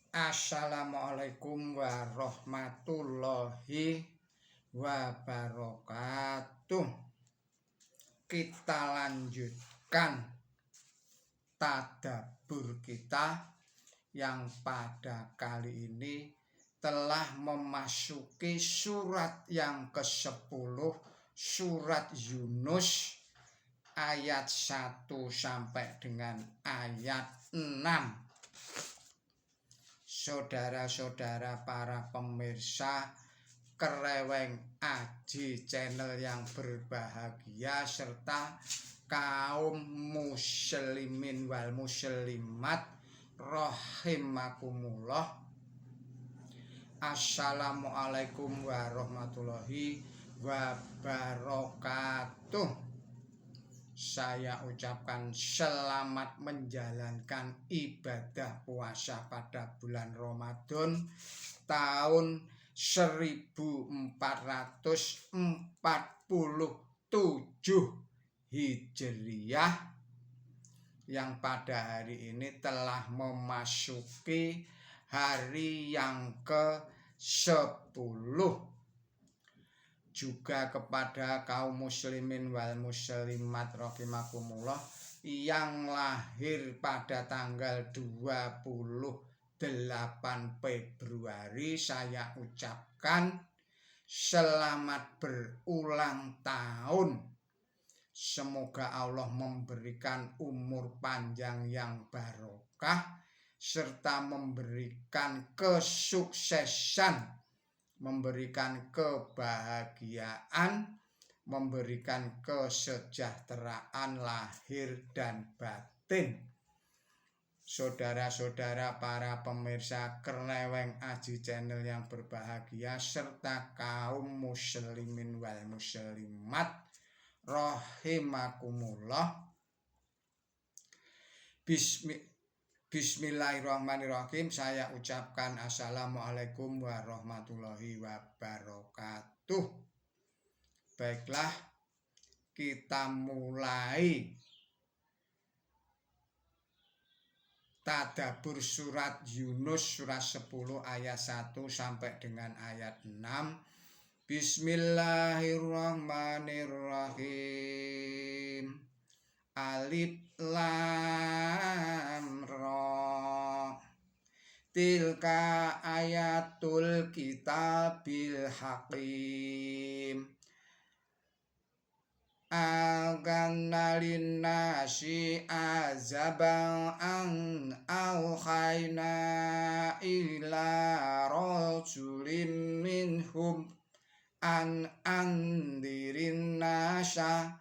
Assalamualaikum warahmatullahi wabarakatuh. Kita lanjutkan tadabbur kita yang pada kali ini telah memasuki surat yang ke-10, surat Yunus ayat 1 sampai dengan ayat 6. Saudara-saudara para pemirsa Kreweng Aji channel yang berbahagia serta kaum muslimin wal muslimat rahimakumullah. Assalamualaikum warahmatullahi wabarakatuh. Saya ucapkan selamat menjalankan ibadah puasa pada bulan Ramadan tahun 1447 Hijriah yang pada hari ini telah memasuki hari yang ke-10. Juga kepada kaum muslimin wal muslimat rahimakumullah yang lahir pada tanggal 28 Februari, saya ucapkan selamat berulang tahun. Semoga Allah memberikan umur panjang yang barokah serta memberikan kesuksesan, memberikan kebahagiaan, memberikan kesejahteraan lahir dan batin. Saudara-saudara para pemirsa Kreweng Aji channel yang berbahagia serta kaum muslimin wal muslimat rahimakumullah. Bismillahirrahmanirrahim. Saya ucapkan assalamualaikum warahmatullahi wabarakatuh. Baiklah, kita mulai tadabbur surat Yunus surat 10 ayat 1 sampai dengan ayat 6. Bismillahirrahmanirrahim. Alif lam ra. Tilka ayatul kitabil hakim. Aganna linnasi azaban an awhayna ila rasulin minhum an andirin nasa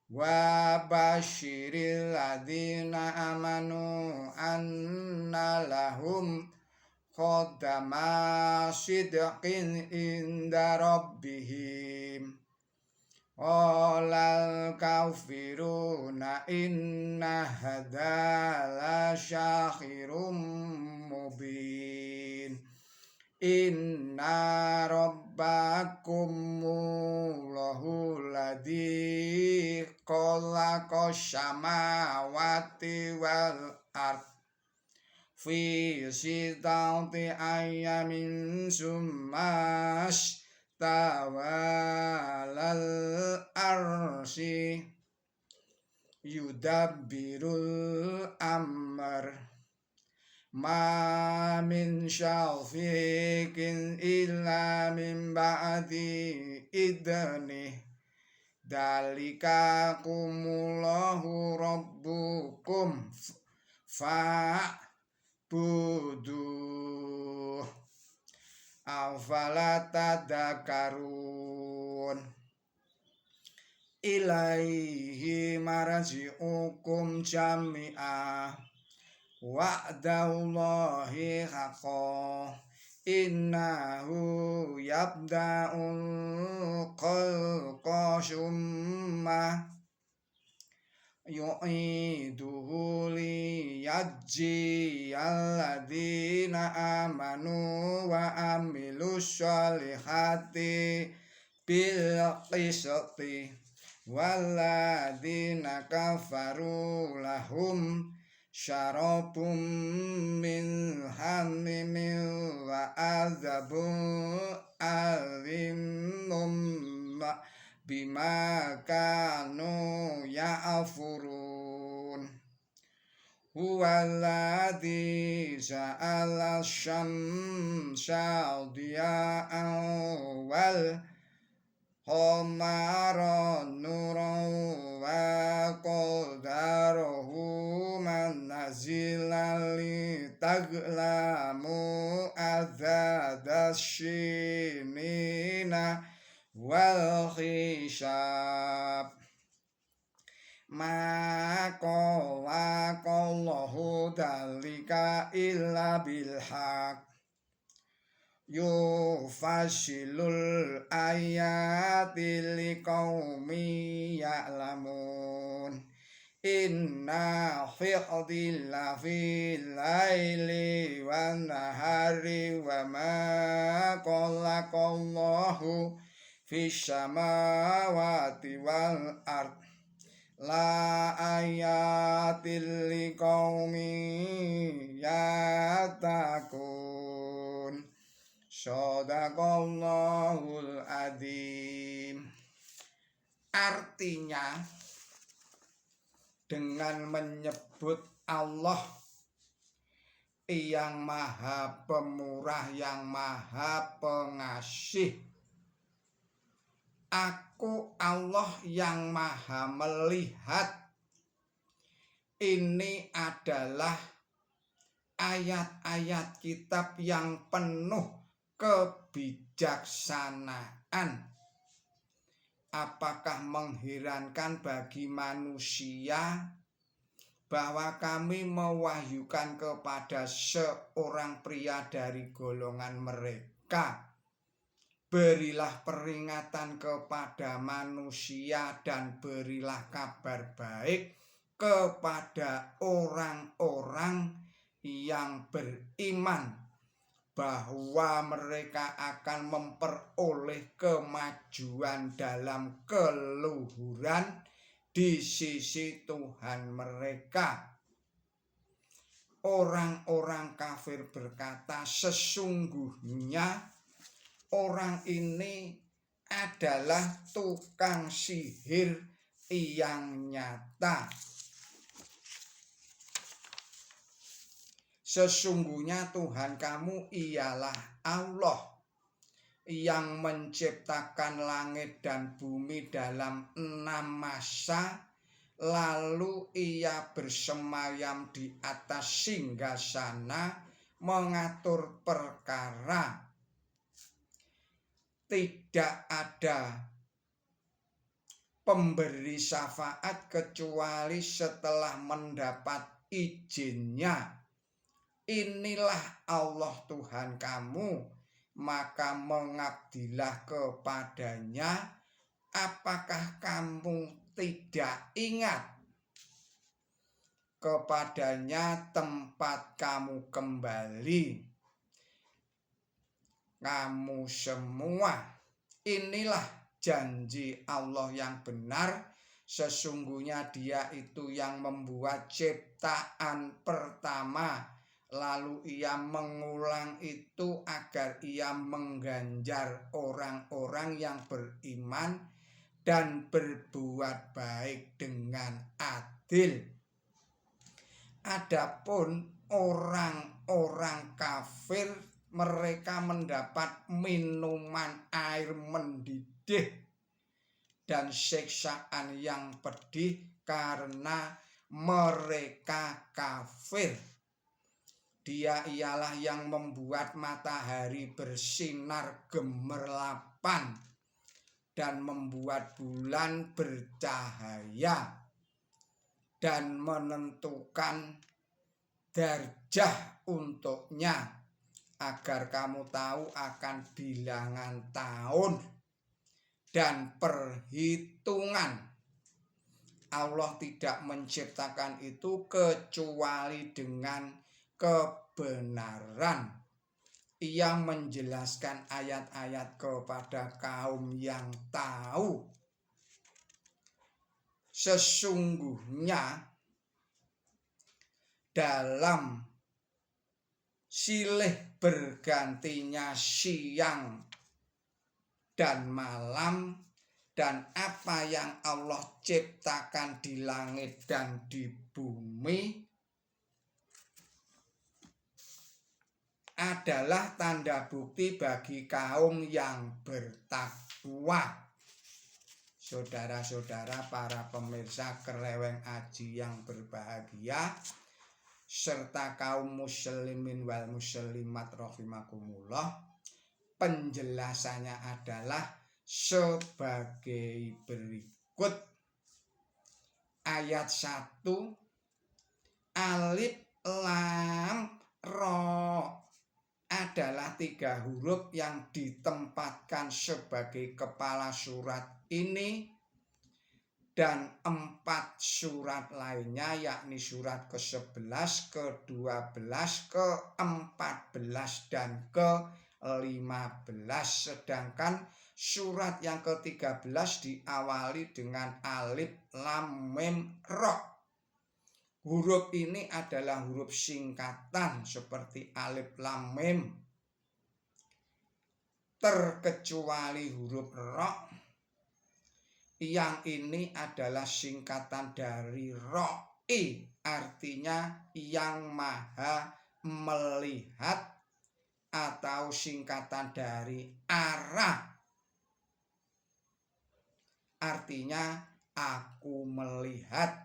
wa basyiril ladzina amanu anna lahum qadama sidqin inda rabbihim. Qolal kafiruna inna hadza lasyakhirun mubin. Inna rabbakumullahu ladzi khalaqas samawati wal ard fi sittati ayyamin summa tawalal arsi yudabbirul amr. Ma min syafiqin illa min ba'di idnih. Dalika kumullahu rabbukum fa'buduh. Afala tadzakarun. Ilaihi marji'ukum jami'ah. Wa'dallahi haqqan. Innahu yabda'ul khalqa summa yu'iduhu liyajzi alladzina amanu wa amilus sholihati bil qisti walladzina kafaru lahum syarabum min hamimin adzabun alimum bima kanu ya'furun. Huwaladzi ja'ala syamsa diya'an wal qamara nuran wa qadarahu manazila li taglamu adzadasyinina wal hisab. Maka Allahu dalika illa bilhaq yufasilul ayati liqaumi ya'lamun. Inna fi ikhtilafi laili wan nahari wa ma khalaqallahu fis samawati wal ard la ayatil liqaumi yattaqun. Shadaqallahul adzim. Artinya, dengan menyebut Allah yang maha pemurah, yang maha pengasih, aku Allah yang maha melihat. Ini adalah ayat-ayat kitab yang penuh kebijaksanaan. Apakah mengherankan bagi manusia bahwa kami mewahyukan kepada seorang pria dari golongan mereka, berilah peringatan kepada manusia dan berilah kabar baik kepada orang-orang yang beriman bahwa mereka akan memperoleh kemajuan dalam keluhuran di sisi Tuhan mereka. Orang-orang kafir berkata, sesungguhnya orang ini adalah tukang sihir yang nyata. Sesungguhnya Tuhan kamu ialah Allah yang menciptakan langit dan bumi dalam 6 masa, lalu ia bersemayam di atas singgasana mengatur perkara. Tidak ada pemberi syafaat kecuali setelah mendapat izinnya. Inilah Allah Tuhan kamu, maka mengabdilah kepadanya. Apakah kamu tidak ingat kepadanya tempat kamu kembali? Kamu semua, inilah janji Allah yang benar. Sesungguhnya Dia itu yang membuat ciptaan pertama, lalu ia mengulang itu agar ia mengganjar orang-orang yang beriman dan berbuat baik dengan adil. Adapun orang-orang kafir, mereka mendapat minuman air mendidih dan siksaan yang pedih karena mereka kafir. Dia ialah yang membuat matahari bersinar gemerlapan dan membuat bulan bercahaya dan menentukan darjah untuknya agar kamu tahu akan bilangan tahun dan perhitungan. Allah tidak menciptakan itu kecuali dengan kebenaran. Ia menjelaskan ayat-ayat kepada kaum yang tahu. Sesungguhnya dalam silih bergantinya siang dan malam, dan apa yang Allah ciptakan di langit dan di bumi adalah tanda bukti bagi kaum yang bertakwa. Saudara-saudara, para pemirsa Kerleweng Aji yang berbahagia, serta kaum muslimin wal muslimat rahimakumullah, penjelasannya adalah sebagai berikut. Ayat 1, alif lam ra adalah 3 huruf yang ditempatkan sebagai kepala surat ini, dan 4 surat lainnya, yakni surat ke-11, ke-12, ke-14, dan ke-15. Sedangkan surat yang ke-13 diawali dengan alif lam mim ra. Huruf ini adalah huruf singkatan seperti alif lam mim, terkecuali huruf ra. Yang ini adalah singkatan dari Ra'i, artinya yang maha melihat, atau singkatan dari Ara, artinya aku melihat.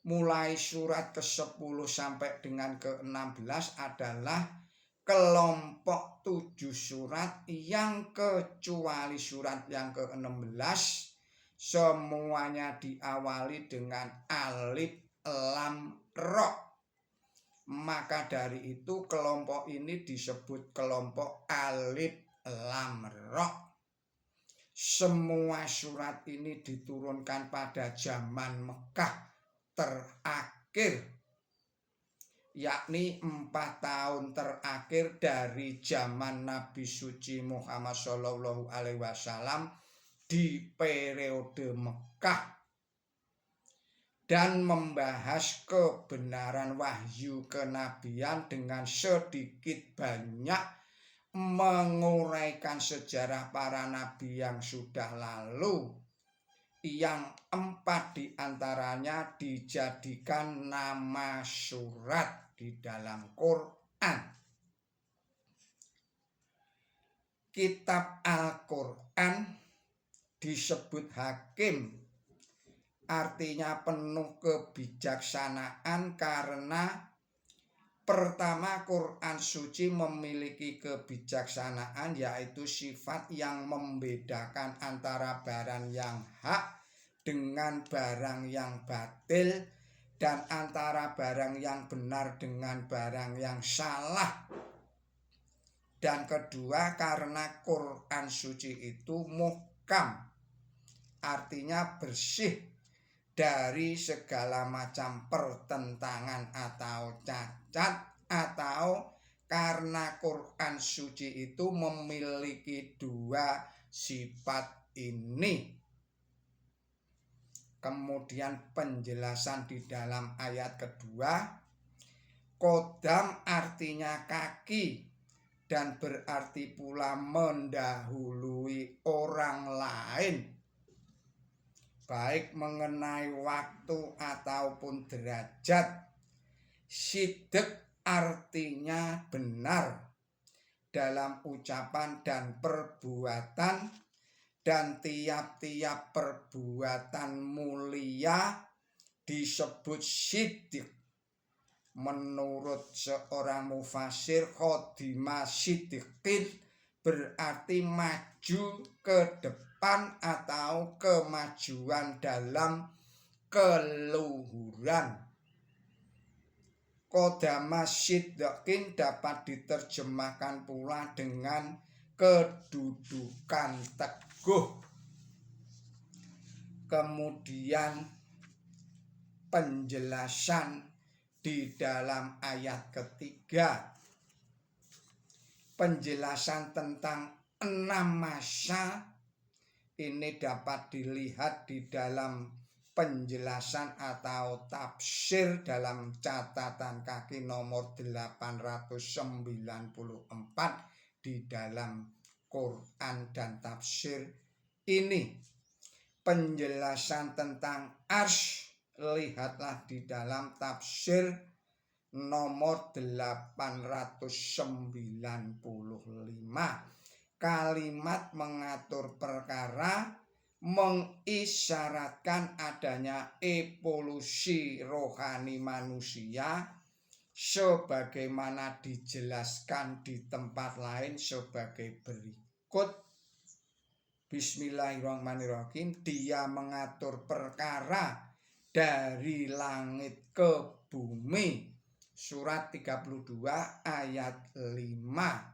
Mulai surat ke-10 sampai dengan ke-16 adalah kelompok 7 surat yang kecuali surat yang ke-16 semuanya diawali dengan alif lam ra. Maka dari itu kelompok ini disebut kelompok alif lam ra. Semua surat ini diturunkan pada zaman Mekah terakhir, yakni 4 tahun terakhir dari zaman Nabi suci Muhammad SAW di periode Mekah, dan membahas kebenaran wahyu kenabian dengan sedikit banyak menguraikan sejarah para nabi yang sudah lalu, yang 4 diantaranya dijadikan nama surat di dalam Quran. Kitab Al-Quran disebut Hakim, artinya penuh kebijaksanaan, karena pertama, Quran suci memiliki kebijaksanaan, yaitu sifat yang membedakan antara barang yang hak dengan barang yang batil, dan antara barang yang benar dengan barang yang salah. Dan kedua, karena Quran suci itu muhkam, artinya bersih dari segala macam pertentangan atau cacat, atau karena Quran suci itu memiliki 2 sifat ini. Kemudian penjelasan di dalam ayat kedua, Qodam artinya kaki, dan berarti pula mendahului orang lain, baik mengenai waktu ataupun derajat. Sidq artinya benar dalam ucapan dan perbuatan, dan tiap-tiap perbuatan mulia disebut sidq. Menurut seorang mufasir, khodimah sidqin berarti maju ke depan atau kemajuan dalam keluhuran. Qodama sidqin dapat diterjemahkan pula dengan kedudukan teguh. Kemudian penjelasan di dalam ayat ketiga, penjelasan tentang 6 masa ini dapat dilihat di dalam penjelasan atau tafsir dalam catatan kaki nomor 894 di dalam Quran dan tafsir ini. Penjelasan tentang arsy lihatlah di dalam tafsir nomor 895. Kalimat mengatur perkara mengisyaratkan adanya evolusi rohani manusia sebagaimana dijelaskan di tempat lain sebagai berikut. Bismillahirrahmanirrahim. Dia mengatur perkara dari langit ke bumi. Surat 32 ayat 5.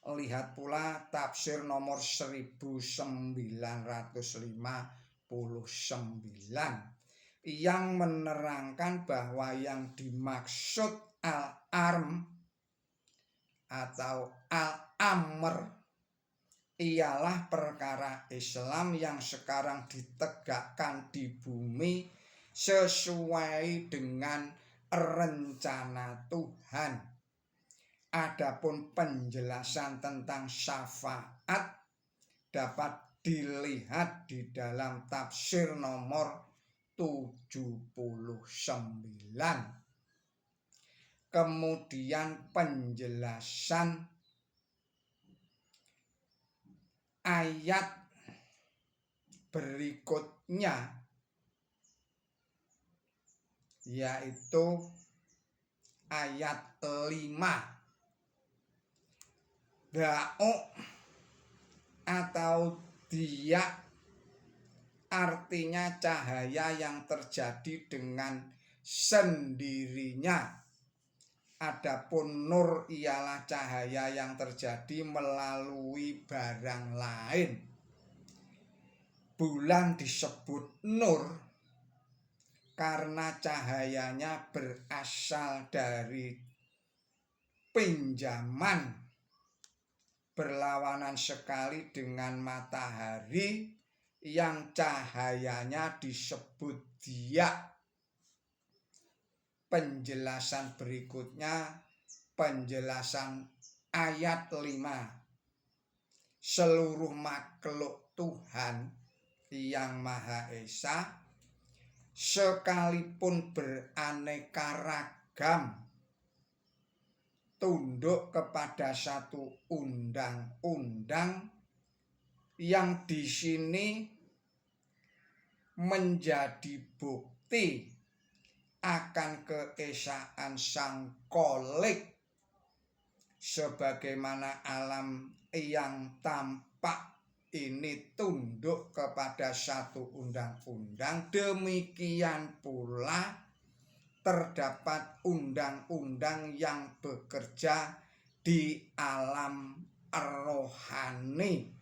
Lihat pula tafsir nomor 1959 yang menerangkan bahwa yang dimaksud al-arm atau al-amr ialah perkara Islam yang sekarang ditegakkan di bumi sesuai dengan rencana Tuhan. Adapun penjelasan tentang syafaat dapat dilihat di dalam tafsir nomor 79. Kemudian penjelasan ayat berikutnya yaitu ayat 5. Da'u atau dia artinya cahaya yang terjadi dengan sendirinya. Adapun nur ialah cahaya yang terjadi melalui barang lain. Bulan disebut nur karena cahayanya berasal dari pinjaman, berlawanan sekali dengan matahari yang cahayanya disebut dia. Penjelasan berikutnya, penjelasan ayat 5. Seluruh makhluk Tuhan yang Maha Esa sekalipun beraneka ragam tunduk kepada satu undang-undang yang di sini menjadi bukti akan keesaan Sang Kholik sebagaimana alam yang tampak ini tunduk kepada satu undang-undang, demikian pula terdapat undang-undang yang bekerja di alam rohani.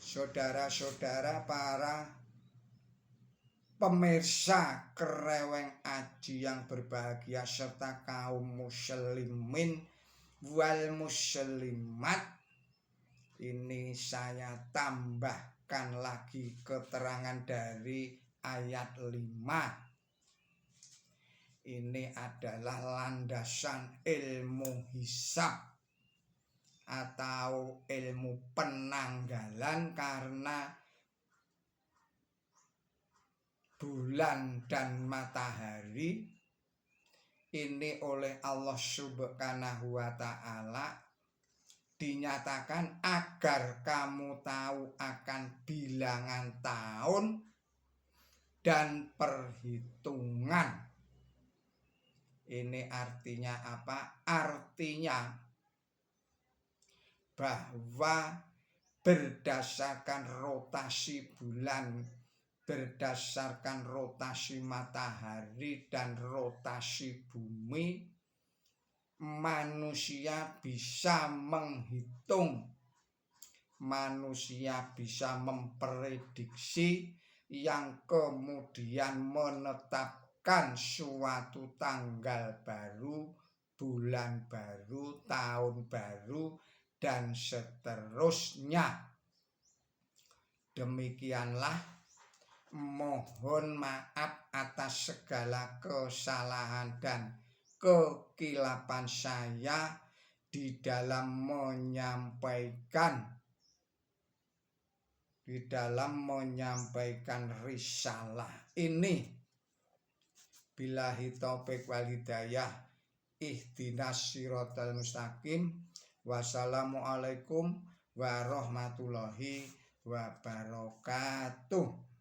Saudara-saudara para pemirsa Kreweng Aji yang berbahagia serta kaum muslimin wal muslimat, ini saya tambahkan lagi keterangan dari ayat 5. Ini adalah landasan ilmu hisab atau ilmu penanggalan, karena bulan dan matahari ini oleh Allah Subhanahu wa Ta'ala dinyatakan agar kamu tahu akan bilangan tahun dan perhitungan. Ini artinya apa? Artinya bahwa berdasarkan rotasi bulan, berdasarkan rotasi matahari dan rotasi bumi, manusia bisa menghitung, manusia bisa memprediksi yang kemudian menetapkan suatu tanggal baru, bulan baru, tahun baru, dan seterusnya. Demikianlah mohon maaf atas segala kesalahan dan kekilapan saya di dalam menyampaikan risalah ini. Billahi taufiq wal hidayah. Ihdinas siratal mustaqim. Wassalamualaikum warahmatullahi wabarakatuh.